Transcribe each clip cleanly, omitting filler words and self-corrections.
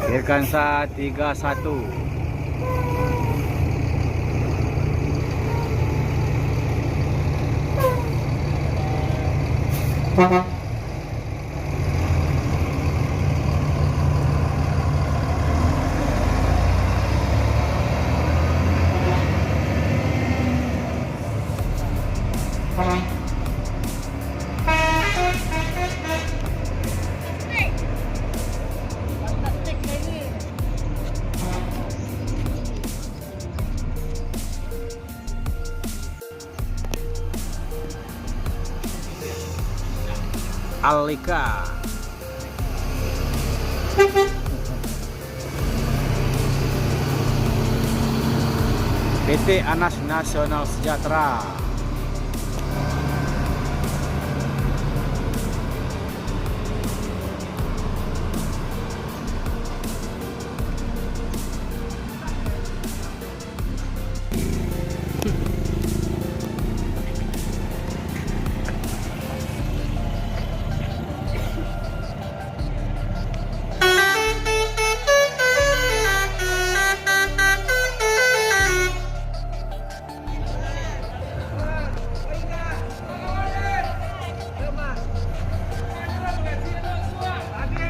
Firkansa 31. Alika. PT Anas Nasional Sejahtera.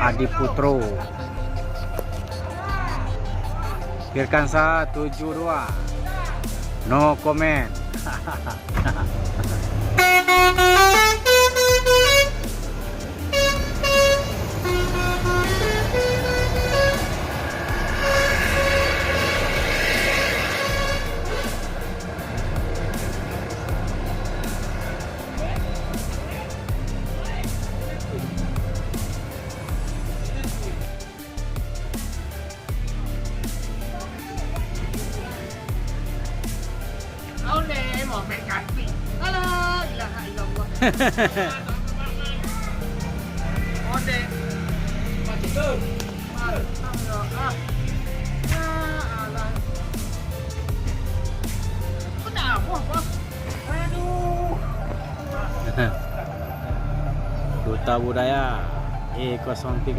Adi Putro. Firkansa 72. No comment. Duta Budaya E03.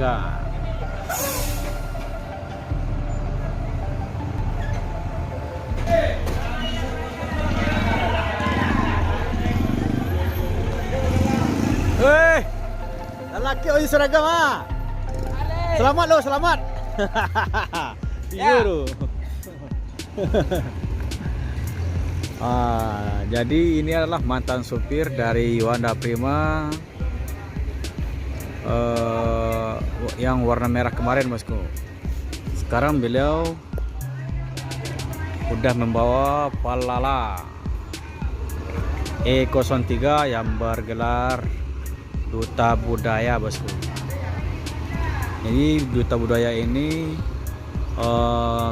Hei, lelaki oi seragam ah. Selamat lo, selamat. Biru. Jadi ini adalah mantan supir dari Wanda Prima yang warna merah kemarin, bosku. Sekarang beliau udah membawa Palala E03 yang bergelar Duta Budaya, bosku. Jadi Duta Budaya ini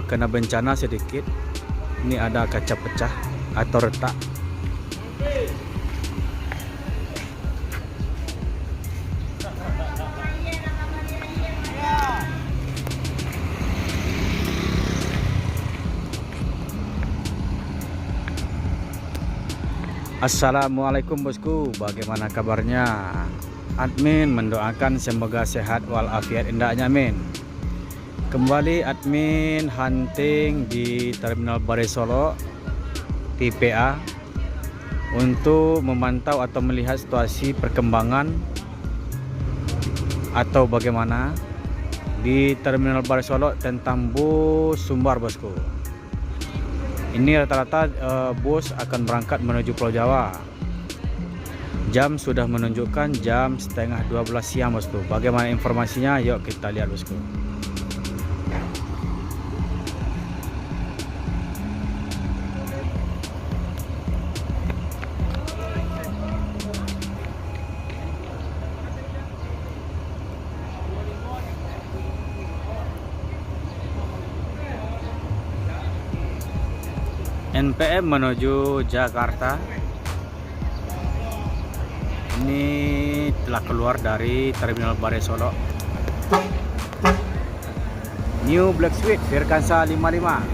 kena bencana sedikit. Ini ada kaca pecah atau retak. Assalamualaikum, bosku, bagaimana kabarnya? Admin mendoakan semoga sehat walafiat indahnya, amin. Kembali admin hunting di Terminal Bare Solo TPA untuk memantau atau melihat situasi perkembangan atau bagaimana di Terminal Bare Solo tentang bus Sumbar, bosku. Ini rata-rata bus akan berangkat menuju Pulau Jawa. Jam sudah menunjukkan jam 11:30 siang, bosku. Bagaimana informasinya? Yuk kita lihat, bosku. NPM menuju Jakarta. Ini telah keluar dari Terminal Bare Solo. New Black Suite Firkansa 55.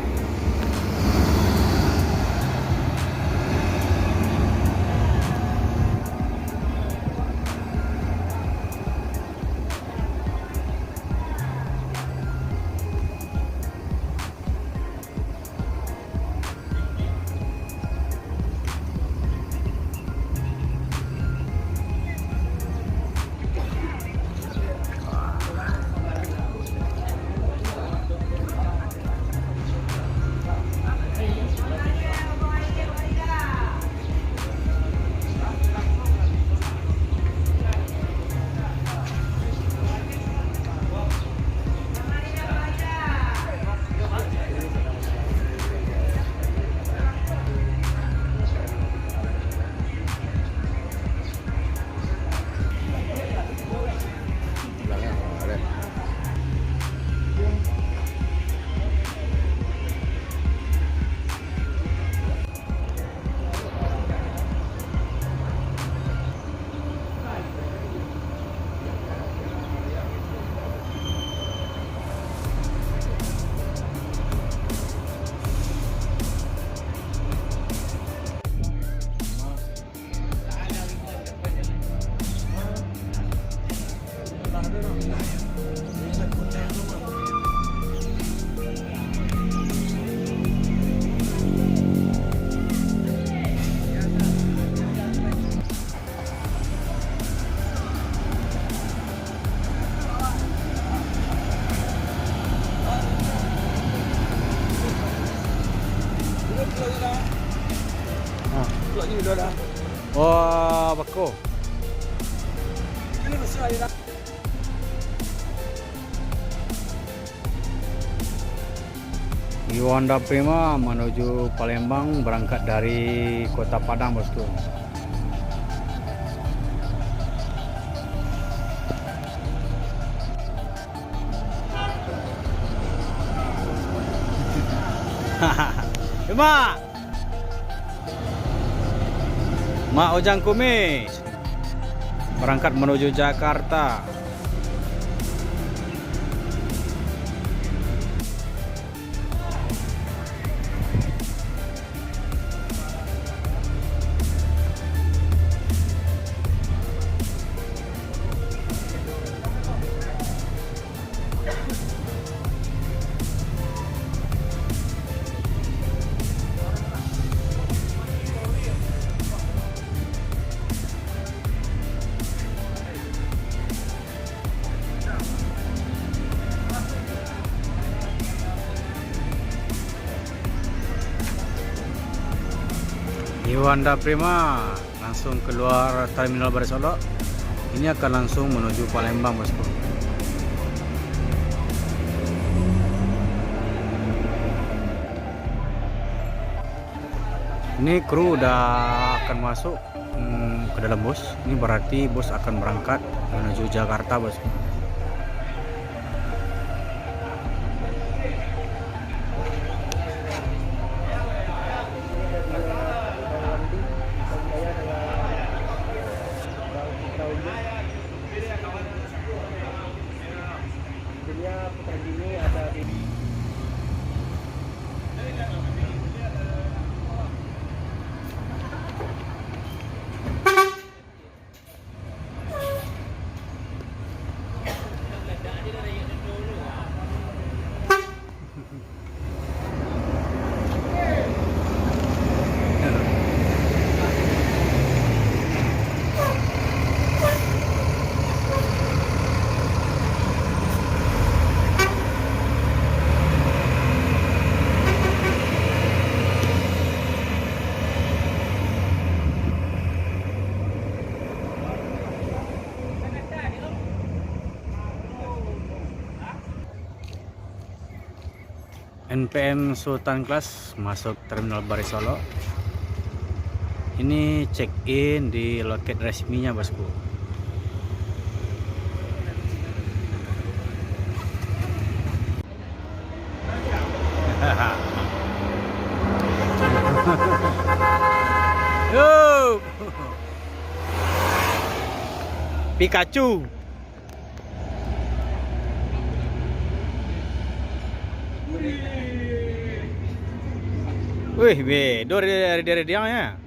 Wah, bako. Yuanda Prima menuju Palembang berangkat dari Kota Padang, bosku. Mak, Mak Ojang Kumis berangkat menuju Jakarta. Yuanda Prima langsung keluar Terminal Baris Solo. Ini akan langsung menuju Palembang, bosku. Ini kru udah akan masuk ke dalam bus. Ini berarti bus akan berangkat menuju Jakarta, bosku. NPM Sultan Class masuk Terminal Baris Solo. Ini check in di loket resminya, bosku. Yo, Pikachu. Wih, be, dari dia ya.